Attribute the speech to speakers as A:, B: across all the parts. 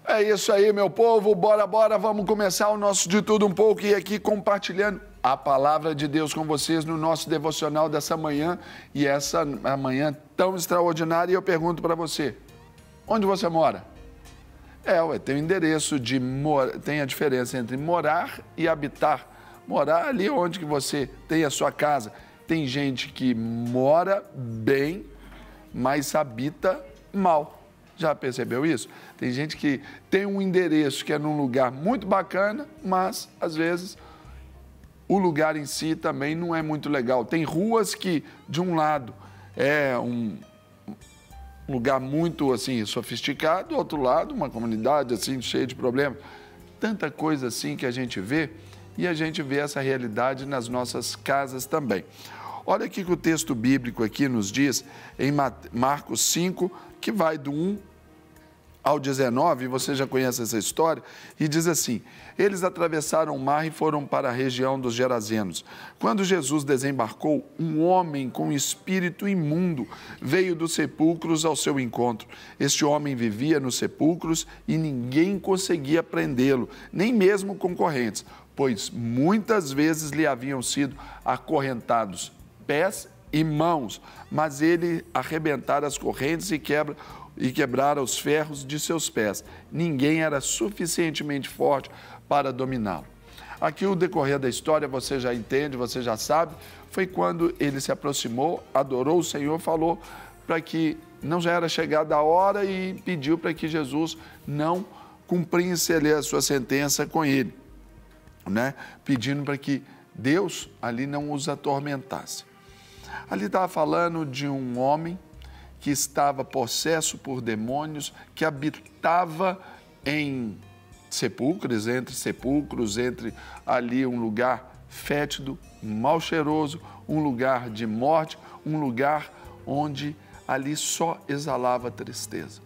A: É isso aí, meu povo, bora, vamos começar o nosso De Tudo Um Pouco e aqui compartilhando a palavra de Deus com vocês no nosso devocional dessa manhã e essa manhã tão extraordinária. E eu pergunto para você, onde você mora? Tem o endereço tem a diferença entre morar e habitar. Morar ali onde que você tem a sua casa. Tem gente que mora bem, mas habita mal. Já percebeu isso? Tem gente que tem um endereço que é num lugar muito bacana, mas, às vezes, o lugar em si também não é muito legal. Tem ruas que, de um lado, é um lugar muito, assim, sofisticado, do outro lado, uma comunidade, assim, cheia de problemas. Tanta coisa, assim, que a gente vê, e a gente vê essa realidade nas nossas casas também. Olha aqui que o texto bíblico aqui nos diz, em Marcos 5, que vai do 1 ao 19, você já conhece essa história, e diz assim: eles atravessaram o mar e foram para a região dos Gerazenos. Quando Jesus desembarcou, um homem com espírito imundo veio dos sepulcros ao seu encontro. Este homem vivia nos sepulcros e ninguém conseguia prendê-lo, nem mesmo concorrentes, pois muitas vezes lhe haviam sido acorrentados pés e mãos, mas ele arrebentara as correntes e quebrara os ferros de seus pés. Ninguém era suficientemente forte para dominá-lo. Aqui o decorrer da história, você já entende, você já sabe, foi quando ele se aproximou, adorou o Senhor, falou para que não já era chegada a hora e pediu para que Jesus não cumprisse ali a sua sentença com ele, né? Pedindo para que Deus ali não os atormentasse. Ali estava falando de um homem que estava possesso por demônios, que habitava em sepulcros, entre ali um lugar fétido, mal cheiroso, um lugar de morte, um lugar onde ali só exalava tristeza.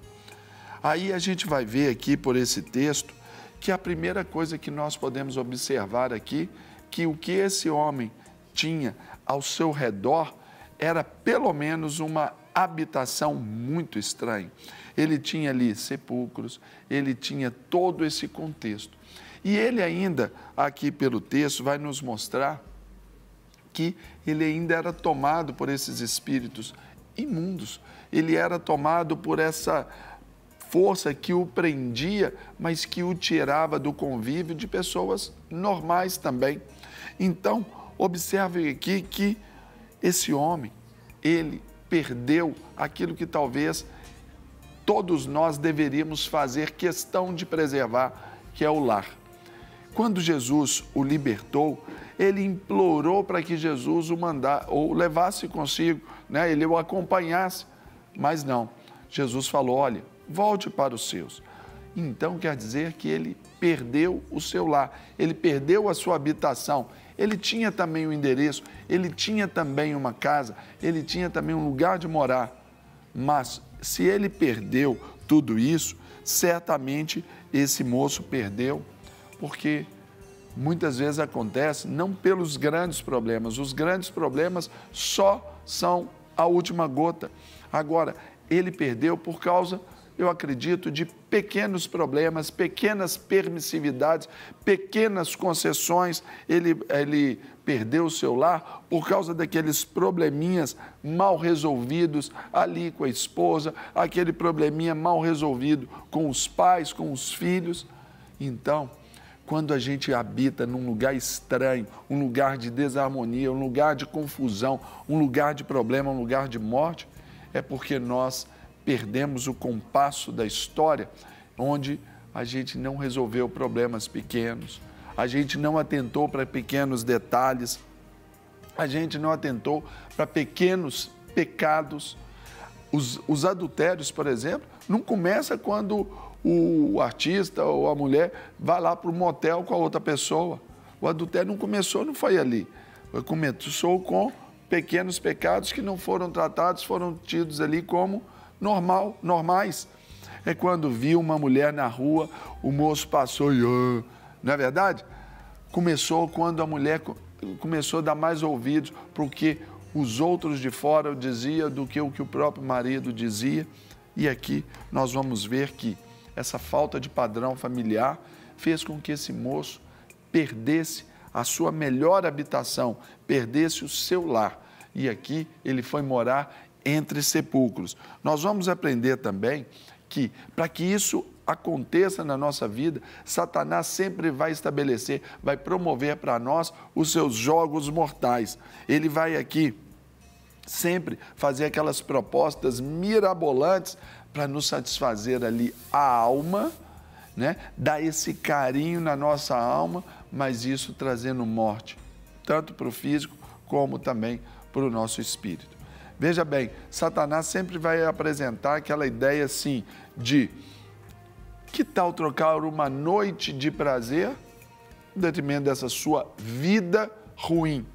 A: Aí a gente vai ver aqui por esse texto que a primeira coisa que nós podemos observar aqui, que o que esse homem tinha ao seu redor era pelo menos uma habitação muito estranha. Ele tinha ali sepulcros, ele tinha todo esse contexto. E ele ainda, aqui pelo texto, vai nos mostrar que ele ainda era tomado por esses espíritos imundos. Ele era tomado por essa força que o prendia, mas que o tirava do convívio de pessoas normais também. Então, observe aqui que esse homem, ele perdeu aquilo que talvez todos nós deveríamos fazer questão de preservar, que é o lar. Quando Jesus o libertou, ele implorou para que Jesus o mandasse ou levasse consigo, né? Ele o acompanhasse, mas não. Jesus falou: olha, volte para os seus. Então quer dizer que ele perdeu o seu lar, ele perdeu a sua habitação. Ele tinha também um endereço, ele tinha também uma casa, ele tinha também um lugar de morar. Mas se ele perdeu tudo isso, certamente esse moço perdeu, porque muitas vezes acontece não pelos grandes problemas. Os grandes problemas só são a última gota. Agora, ele perdeu por causa, eu acredito, de pequenos problemas, pequenas permissividades, pequenas concessões. Ele perdeu o seu lar por causa daqueles probleminhas mal resolvidos ali com a esposa, aquele probleminha mal resolvido com os pais, com os filhos. Então, quando a gente habita num lugar estranho, um lugar de desarmonia, um lugar de confusão, um lugar de problema, um lugar de morte, é porque nós perdemos o compasso da história, onde a gente não resolveu problemas pequenos, a gente não atentou para pequenos detalhes, a gente não atentou para pequenos pecados. Os adultérios, por exemplo, não começa quando o artista ou a mulher vai lá para o motel com a outra pessoa. O adultério não começou, não foi ali. Começou com pequenos pecados que não foram tratados, foram tidos ali como normais. É quando viu uma mulher na rua, o moço passou e... não é verdade? Começou quando a mulher começou a dar mais ouvidos porque os outros de fora diziam do que o próprio marido dizia. E aqui nós vamos ver que essa falta de padrão familiar, fez com que esse moço perdesse a sua melhor habitação, perdesse o seu lar. E aqui ele foi morar entre sepulcros. Nós vamos aprender também que, para que isso aconteça na nossa vida, Satanás sempre vai estabelecer, vai promover para nós os seus jogos mortais. Ele vai aqui sempre fazer aquelas propostas mirabolantes para nos satisfazer ali a alma, né? Dar esse carinho na nossa alma, mas isso trazendo morte, tanto para o físico como também para o nosso espírito. Veja bem, Satanás sempre vai apresentar aquela ideia assim de que tal trocar uma noite de prazer em detrimento dessa sua vida ruim.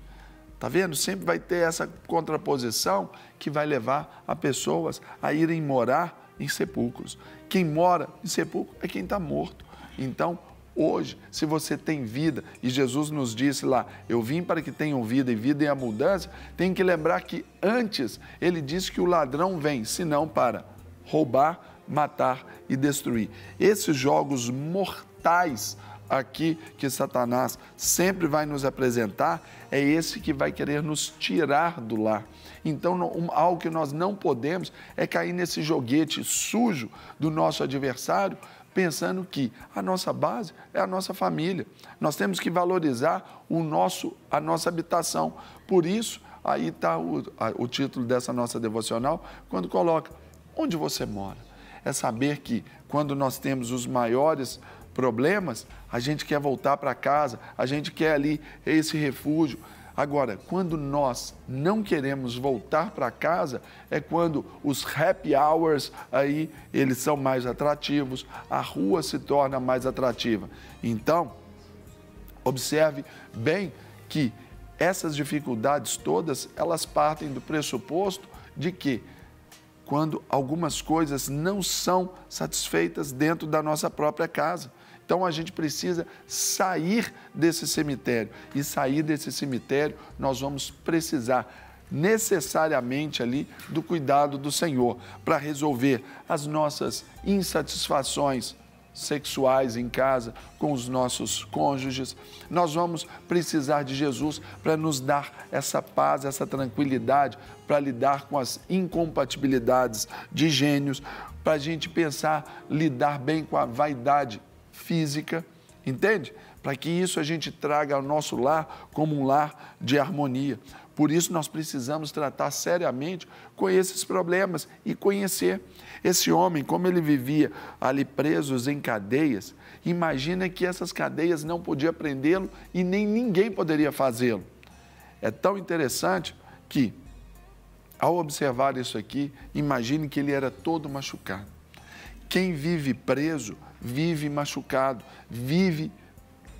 A: Tá vendo? Sempre vai ter essa contraposição que vai levar a pessoas a irem morar em sepulcros. Quem mora em sepulcro é quem está morto. Então, hoje, se você tem vida, e Jesus nos disse lá, eu vim para que tenham vida e vida em abundância, tem que lembrar que antes ele disse que o ladrão vem, senão para roubar, matar e destruir. Esses jogos mortais aqui que Satanás sempre vai nos apresentar, é esse que vai querer nos tirar do lar. Então, algo que nós não podemos é cair nesse joguete sujo do nosso adversário, pensando que a nossa base é a nossa família. Nós temos que valorizar a nossa habitação. Por isso, aí está o título dessa nossa devocional, quando coloca, onde você mora? É saber que quando nós temos os maiores problemas, a gente quer voltar para casa, a gente quer ali esse refúgio. Agora, quando nós não queremos voltar para casa, é quando os happy hours aí, eles são mais atrativos, a rua se torna mais atrativa. Então, observe bem que essas dificuldades todas, elas partem do pressuposto de que quando algumas coisas não são satisfeitas dentro da nossa própria casa. Então, a gente precisa sair desse cemitério. E sair desse cemitério, nós vamos precisar necessariamente ali do cuidado do Senhor para resolver as nossas insatisfações sexuais em casa, com os nossos cônjuges. Nós vamos precisar de Jesus para nos dar essa paz, essa tranquilidade, para lidar com as incompatibilidades de gênios, para a gente pensar, lidar bem com a vaidade física, entende? Para que isso a gente traga ao nosso lar como um lar de harmonia. Por isso nós precisamos tratar seriamente com esses problemas e conhecer esse homem, como ele vivia ali presos em cadeias. Imagina que essas cadeias não podiam prendê-lo e nem ninguém poderia fazê-lo. É tão interessante que, ao observar isso aqui, imagine que ele era todo machucado. Quem vive preso, vive machucado, vive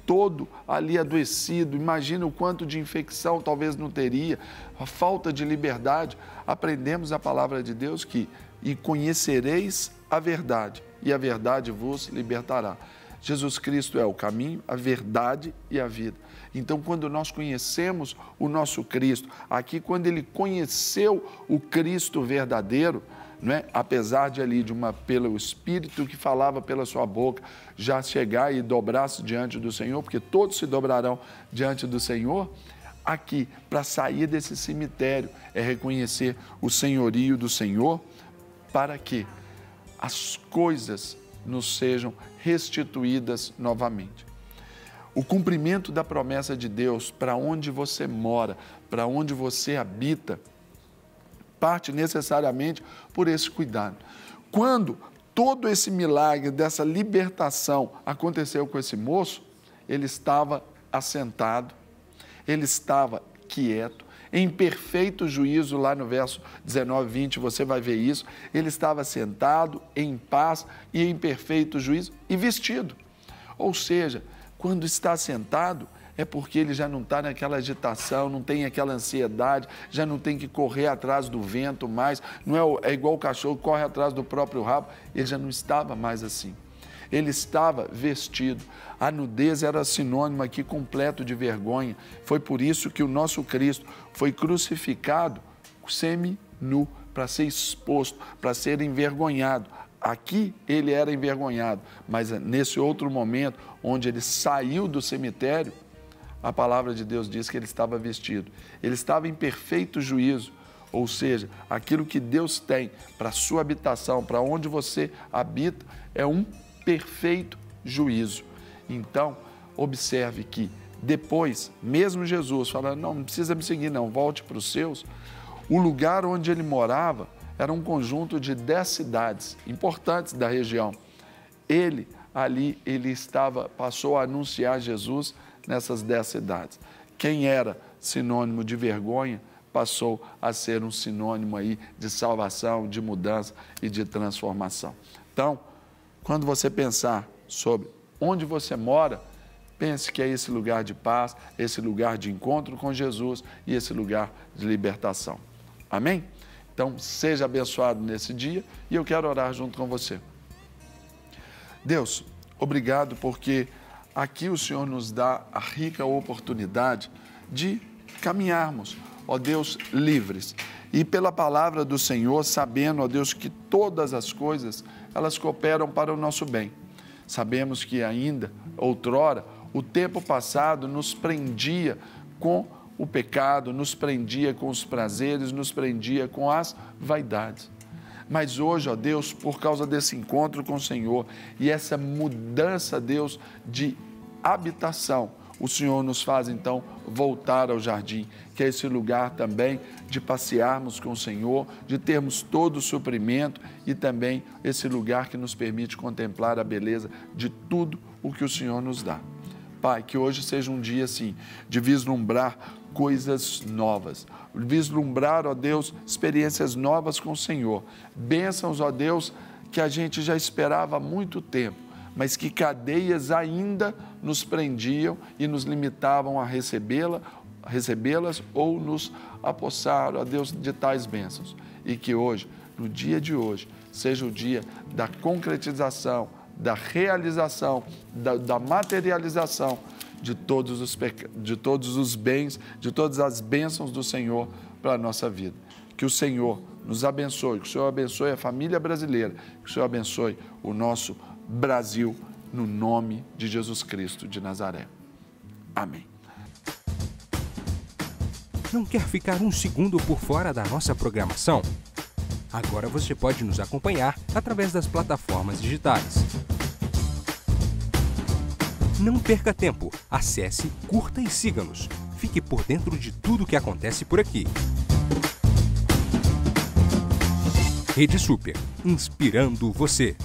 A: todo ali adoecido. Imagina o quanto de infecção talvez não teria, a falta de liberdade. Aprendemos a palavra de Deus que, e conhecereis a verdade, e a verdade vos libertará. Jesus Cristo é o caminho, a verdade e a vida. Então, quando nós conhecemos o nosso Cristo, aqui quando ele conheceu o Cristo verdadeiro, não é? Apesar de ali pelo Espírito que falava pela sua boca, já chegar e dobrar-se diante do Senhor, porque todos se dobrarão diante do Senhor, aqui, para sair desse cemitério, é reconhecer o senhorio do Senhor, para que as coisas nos sejam restituídas novamente. O cumprimento da promessa de Deus, para onde você mora, para onde você habita, parte necessariamente por esse cuidado. Quando todo esse milagre dessa libertação aconteceu com esse moço, ele estava assentado, ele estava quieto, em perfeito juízo, lá no verso 19, 20, você vai ver isso, ele estava sentado, em paz e em perfeito juízo e vestido. Ou seja, quando está sentado, é porque ele já não está naquela agitação, não tem aquela ansiedade, já não tem que correr atrás do vento mais, não é igual o cachorro que corre atrás do próprio rabo, ele já não estava mais assim. Ele estava vestido. A nudez era sinônimo aqui completo de vergonha. Foi por isso que o nosso Cristo foi crucificado semi-nu, para ser exposto, para ser envergonhado. Aqui ele era envergonhado, mas nesse outro momento, onde ele saiu do cemitério, a palavra de Deus diz que ele estava vestido. Ele estava em perfeito juízo, ou seja, aquilo que Deus tem para a sua habitação, para onde você habita, é um perfeito juízo. Então, observe que depois, mesmo Jesus falando, não precisa me seguir não, volte para os seus, o lugar onde ele morava era um conjunto de 10 cidades importantes da região. Ele passou a anunciar Jesus nessas 10 cidades. Quem era sinônimo de vergonha, passou a ser um sinônimo aí de salvação, de mudança e de transformação. Então, quando você pensar sobre onde você mora, pense que é esse lugar de paz, esse lugar de encontro com Jesus e esse lugar de libertação. Amém? Então, seja abençoado nesse dia e eu quero orar junto com você. Deus, obrigado porque aqui o Senhor nos dá a rica oportunidade de caminharmos, ó Deus, livres. E pela palavra do Senhor, sabendo, ó Deus, que todas as coisas, elas cooperam para o nosso bem. Sabemos que ainda, outrora, o tempo passado nos prendia com o pecado, nos prendia com os prazeres, nos prendia com as vaidades. Mas hoje, ó Deus, por causa desse encontro com o Senhor e essa mudança, Deus, de habitação, o Senhor nos faz, então, voltar ao jardim, que é esse lugar também de passearmos com o Senhor, de termos todo o suprimento e também esse lugar que nos permite contemplar a beleza de tudo o que o Senhor nos dá. Pai, que hoje seja um dia, assim, de vislumbrar coisas novas, vislumbrar, ó Deus, experiências novas com o Senhor, bênçãos, ó Deus, que a gente já esperava há muito tempo, mas que cadeias ainda nos prendiam e nos limitavam a recebê-las ou nos apossar, ó Deus, de tais bênçãos. E que hoje, no dia de hoje, seja o dia da concretização, da realização, da materialização de todos os bens, de todas as bênçãos do Senhor para a nossa vida. Que o Senhor nos abençoe, que o Senhor abençoe a família brasileira, que o Senhor abençoe o nosso Brasil, no nome de Jesus Cristo de Nazaré. Amém.
B: Não quer ficar um segundo por fora da nossa programação? Agora você pode nos acompanhar através das plataformas digitais. Não perca tempo, acesse, curta e siga-nos. Fique por dentro de tudo o que acontece por aqui. Rede Super, inspirando você.